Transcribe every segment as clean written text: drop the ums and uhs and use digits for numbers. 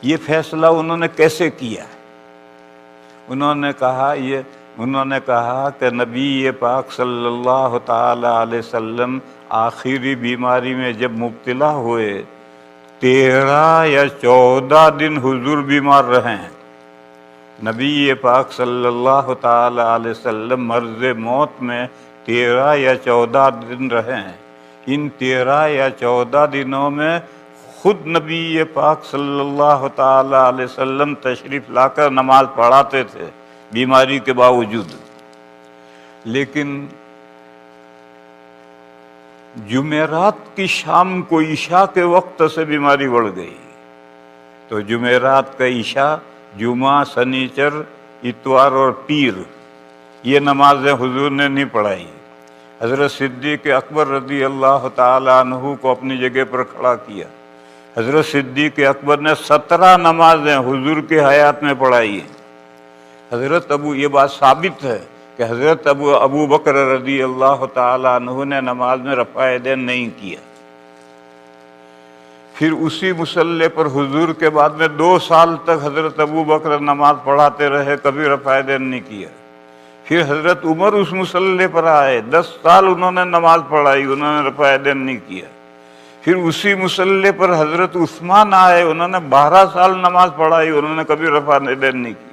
یہ فیصلہ انہوں نے کیسے کیا؟ انہوں نے کہا کہ نبی پاک صلی اللہ تعالی علیہ وسلم آخری بیماری میں جب مبتلا ہوئے 13 یا 14 دن حضور بیمار رہے ہیں۔ نبی پاک صلی اللہ تعالی علیہ وسلم مرض موت میں 13 یا 14 دن رہے ہیں۔ ان 13 یا 14 دنوں میں خود نبی پاک صلی اللہ تعالی علیہ وسلم تشریف لا کر نماز پڑھاتے تھے بیماری کے باوجود۔ لیکن جمعرات کی شام کو عشاء کے وقت سے بیماری بڑھ گئی، تو جمعرات کا عشاء، جمعہ، سنیچر، اتوار اور پیر، یہ نمازیں حضور نے نہیں پڑھائی۔ حضرت صدیق اکبر رضی اللہ تعالی عنہ کو اپنی جگہ پر کھڑا کیا۔ حضرت صدیق اکبر نے 17 نمازیں حضور کے حیات میں پڑھائی ہیں۔ یہ بات ثابت ہے کہ حضرت ابو بکر رضی اللہ تعالی عنہ نے نماز میں رفع یدین نہیں کیا۔ پھر اسی مصلی پر حضور کے بعد میں 2 سال تک حضرت ابو بکر نماز پڑھاتے رہے، کبھی رفع یدین نہیں کیا۔ پھر حضرت عمر اس مصلی پر آئے، 10 سال انہوں نے نماز پڑھائی، انہوں نے رفع یدین نہیں کیا۔ پھر اسی مصلی پر حضرت عثمان آئے، انہوں نے 12 سال نماز پڑھائی، انہوں نے کبھی رفع یدین نہیں کی۔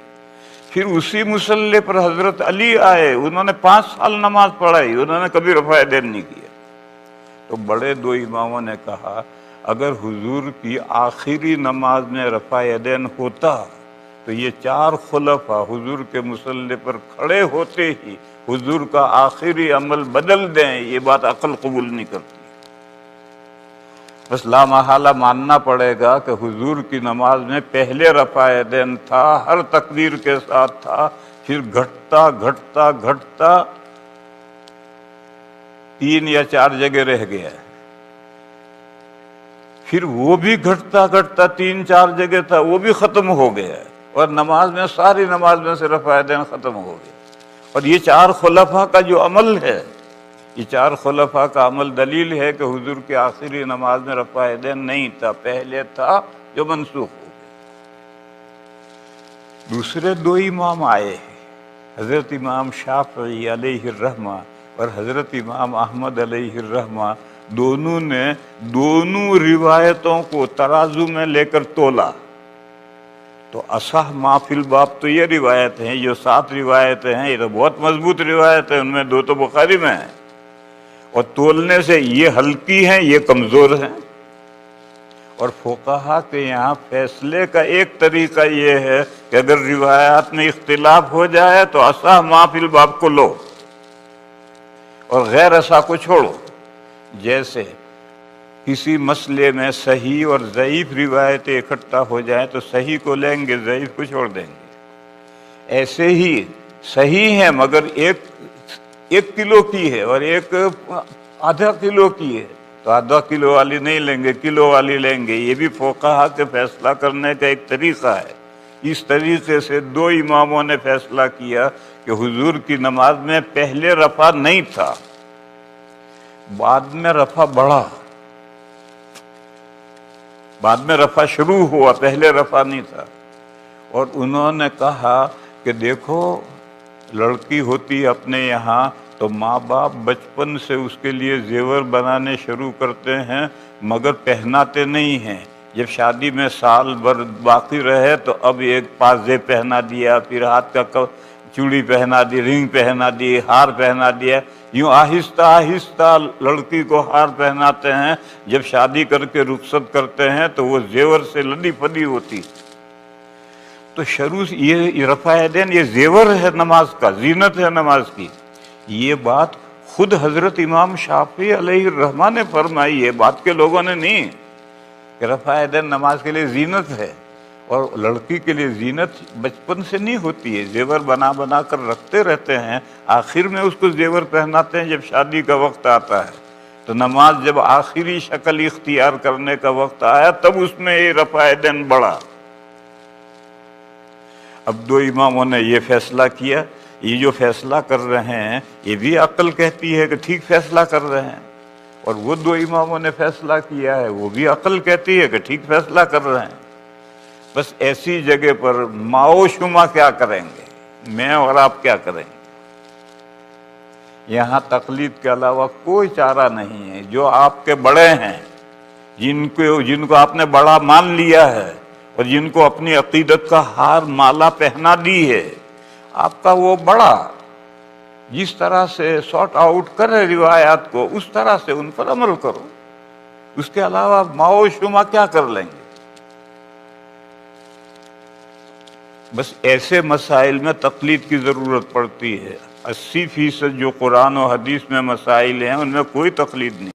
پھر اسی مصلی پر حضرت علی آئے، انہوں نے 5 سال نماز پڑھائی، انہوں نے کبھی رفع یدین نہیں کیا۔ تو بڑے 2 اماموں نے کہا اگر حضور کی آخری نماز میں رفع یدین ہوتا تو یہ 4 خلفاء حضور کے مصلی پر کھڑے ہوتے ہی حضور کا آخری عمل بدل دیں، یہ بات عقل قبول نہیں کرتی۔ بس لا محالہ ماننا پڑے گا کہ حضور کی نماز میں پہلے رفع یدین تھا، ہر تکبیر کے ساتھ تھا، پھر گھٹتا گھٹتا گھٹتا 3 یا 4 جگہ رہ گیا، پھر وہ بھی گھٹتا گھٹتا 3-4 جگہ تھا، وہ بھی ختم ہو گیا، اور نماز میں ساری نماز میں سے رفع یدین ختم ہو گیا۔ اور یہ 4 خلفاء کا جو عمل ہے، یہ 4 خلفاء کا عمل دلیل ہے کہ حضور کی آخری نماز میں رفع یدین نہیں تھا، پہلے تھا جو منسوخ ہو گیا۔ دوسرے 2 امام آئے، حضرت امام شافعی علیہ الرحمہ اور حضرت امام احمد علیہ الرحمہ، دونوں نے دونوں روایتوں کو ترازو میں لے کر تولا، تو اصح ما فی الباب تو یہ روایت ہیں، جو 7 روایتیں ہیں، یہ تو بہت مضبوط روایت ہیں، ان میں 2 تو بخاری میں ہیں، اور تولنے سے یہ ہلکی ہیں، یہ کمزور ہیں۔ اور فقہا کے یہاں فیصلے کا ایک طریقہ یہ ہے کہ اگر روایات میں اختلاف ہو جائے تو اصح ما فی الباب کو لو اور غیر اصح کو چھوڑو۔ جیسے کسی مسئلے میں صحیح اور ضعیف روایتیں اکٹھا ہو جائیں تو صحیح کو لیں گے، ضعیف کو چھوڑ دیں گے۔ ایسے ہی صحیح ہے مگر 1 کلو کی ہے اور ایک ½ کلو کی ہے تو ½ کلو والی نہیں لیں گے، کلو والی لیں گے۔ یہ بھی فقہا کے فیصلہ کرنے کا ایک طریقہ ہے۔ اس طریقے سے 2 اماموں نے فیصلہ کیا کہ حضور کی نماز میں پہلے رفع نہیں تھا، بعد میں رفع بڑھا، بعد میں رفع شروع ہوا، پہلے رفع نہیں تھا۔ اور انہوں نے کہا کہ دیکھو لڑکی ہوتی اپنے یہاں تو ماں باپ بچپن سے اس کے لیے زیور بنانے شروع کرتے ہیں مگر پہناتے نہیں ہیں۔ جب شادی میں سال بھر باقی رہے تو اب ایک پازے پہنا دیا، پھر ہاتھ کا چوڑی پہنا دی، رنگ پہنا دی، ہار پہنا دیا، یوں آہستہ آہستہ لڑکی کو ہار پہناتے ہیں۔ جب شادی کر کے رخصت کرتے ہیں تو وہ زیور سے لدی پھدی ہوتی۔ تو شروع سے یہ رفع یدین یہ زیور ہے نماز کا، زینت ہے نماز کی۔ یہ بات خود حضرت امام شافعی علیہ الرحمہ نے فرمائی ہے، بات کے لوگوں نے نہیں، کہ رفع یدین نماز کے لیے زینت ہے، اور لڑکی کے لیے زینت بچپن سے نہیں ہوتی ہے، زیور بنا بنا کر رکھتے رہتے ہیں، آخر میں اس کو زیور پہناتے ہیں جب شادی کا وقت آتا ہے۔ تو نماز جب آخری شکل اختیار کرنے کا وقت آیا تب اس میں یہ رفع یدین بڑھا۔ اب 2 اماموں نے یہ فیصلہ کیا، یہ جو فیصلہ کر رہے ہیں یہ بھی عقل کہتی ہے کہ ٹھیک فیصلہ کر رہے ہیں، اور وہ 2 اماموں نے فیصلہ کیا ہے وہ بھی عقل کہتی ہے کہ ٹھیک فیصلہ کر رہے ہیں۔ بس ایسی جگہ پر ماؤ شما کیا کریں گے، میں اور آپ کیا کریں گے؟ یہاں تقلید کے علاوہ کوئی چارہ نہیں ہے۔ جو آپ کے بڑے ہیں، جن کو آپ نے بڑا مان لیا ہے اور جن کو اپنی عقیدت کا ہار مالا پہنا دی ہے، آپ کا وہ بڑا جس طرح سے سارٹ آؤٹ کرے روایات کو، اس طرح سے ان پر عمل کرو۔ اس کے علاوہ ماؤ شما کیا کر لیں گے؟ بس ایسے مسائل میں تقلید کی ضرورت پڑتی ہے۔ 80% جو قرآن و حدیث میں مسائل ہیں ان میں کوئی تقلید نہیں۔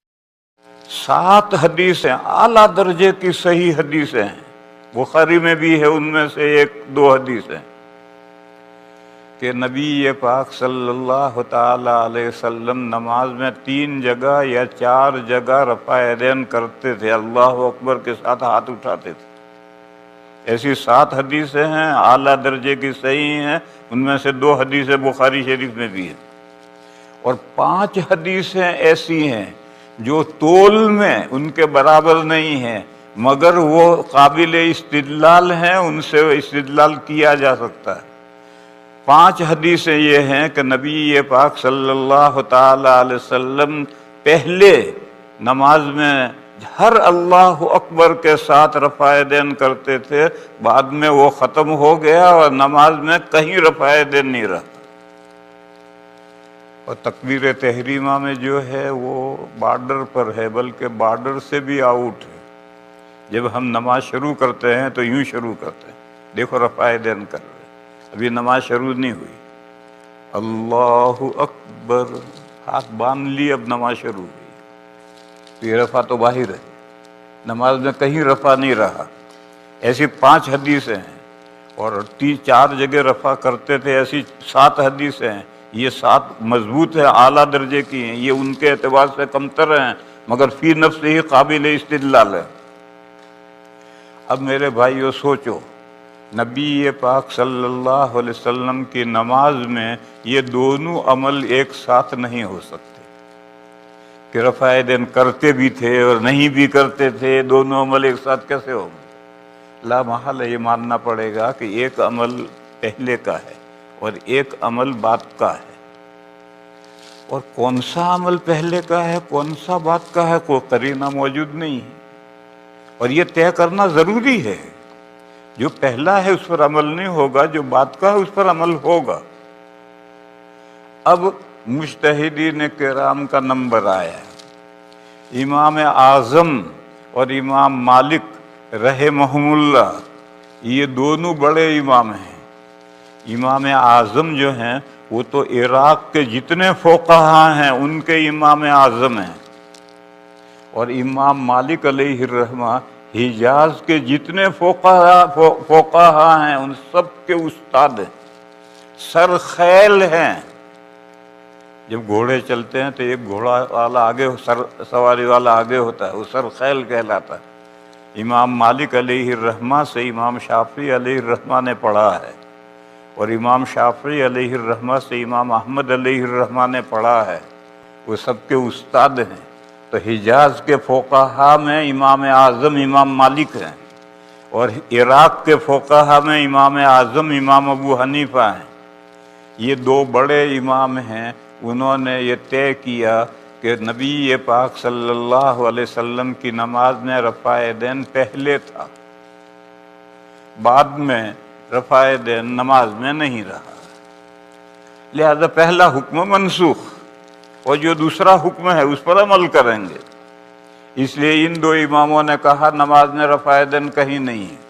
7 حدیثیں اعلیٰ درجے کی صحیح حدیثیں ہیں، بخاری میں بھی ہے، ان میں سے 1-2 حدیثیں کہ نبی پاک صلی اللہ تعالی علیہ وسلم نماز میں 3 جگہ یا 4 جگہ رفع یدین کرتے تھے، اللہ اکبر کے ساتھ ہاتھ اٹھاتے تھے۔ ایسی 7 حدیثیں ہیں اعلیٰ درجے کی صحیح ہیں، ان میں سے 2 حدیثیں بخاری شریف میں بھی ہیں، اور 5 حدیثیں ایسی ہیں جو طول میں ان کے برابر نہیں ہیں، مگر وہ قابل استدلال ہیں، ان سے استدلال کیا جا سکتا ہے۔ 5 حدیثیں یہ ہیں کہ نبی پاک صلی اللہ تعالی علیہ وسلم پہلے نماز میں ہر اللہ اکبر کے ساتھ رفع یدین کرتے تھے، بعد میں وہ ختم ہو گیا اور نماز میں کہیں رفع یدین نہیں رہا۔ اور تکبیر تحریمہ میں جو ہے وہ بارڈر پر ہے، بلکہ بارڈر سے بھی آؤٹ ہے۔ جب ہم نماز شروع کرتے ہیں تو یوں شروع کرتے ہیں، دیکھو رفع یدین کر رہے، ابھی نماز شروع نہیں ہوئی، اللہ اکبر ہاتھ باندھ لی، اب نماز شروع ہوئی، تو یہ رفع تو باہر ہے، نماز میں کہیں رفع نہیں رہا۔ ایسی 5 حدیثیں ہیں، اور 3-4 جگہ رفع کرتے تھے، ایسی 7 حدیثیں ہیں۔ یہ 7 مضبوط ہے، اعلیٰ درجے کی ہیں، یہ ان کے اعتبار سے کمتر ہیں، مگر فی نفس ہی قابل استدلال ہے۔ اب میرے بھائیو سوچو، نبی پاک صلی اللہ علیہ وسلم کی نماز میں یہ دونوں عمل ایک ساتھ نہیں ہو سکتے کہ رفع یدین کرتے بھی تھے اور نہیں بھی کرتے تھے، دونوں عمل ایک ساتھ کیسے ہوں گے؟ لا محالہ یہ ماننا پڑے گا کہ ایک عمل پہلے کا ہے اور ایک عمل بعد کا ہے، اور کون سا عمل پہلے کا ہے کون سا بعد کا ہے کوئی قرینہ موجود نہیں ہے، اور یہ طے کرنا ضروری ہے۔ جو پہلا ہے اس پر عمل نہیں ہوگا، جو بعد کا ہے اس پر عمل ہوگا۔ اب مجتہدین کرام کا نمبر آیا، امام اعظم اور امام مالک رحمہم اللہ، یہ دونوں بڑے امام ہیں۔ امام اعظم جو ہیں وہ تو عراق کے جتنے فقہا ہیں ان کے امام اعظم ہیں، اور امام مالک علیہ الرحمہ حجاز کے جتنے فقہا ہیں ان سب کے استاد ہیں، سر خیل ہیں۔ جب گھوڑے چلتے ہیں تو ایک گھوڑا والا آگے، سر سواری والا آگے ہوتا ہے، وہ سر خیل کہلاتا ہے۔ امام مالک علیہ الرحمہ سے امام شافعی علیہ الرحمہ نے پڑھا ہے، اور امام شافعی علیہ الرحمہ سے امام احمد علیہ الرحمہ نے پڑھا ہے، وہ سب کے استاد ہیں۔ تو حجاز کے فقہا میں امام اعظم امام مالک ہیں، اور عراق کے فقہا میں امام اعظم امام ابو حنیفہ ہیں۔ یہ 2 بڑے امام ہیں، انہوں نے یہ طے کیا کہ نبی پاک صلی اللہ علیہ وسلم کی نماز میں رفع یدین پہلے تھا، بعد میں رفع یدین نماز میں نہیں رہا، لہذا پہلا حکم منسوخ، اور جو دوسرا حکم ہے اس پر عمل کریں گے۔ اس لیے ان 2 اماموں نے کہا نماز میں رفع یدین کہیں نہیں ہے۔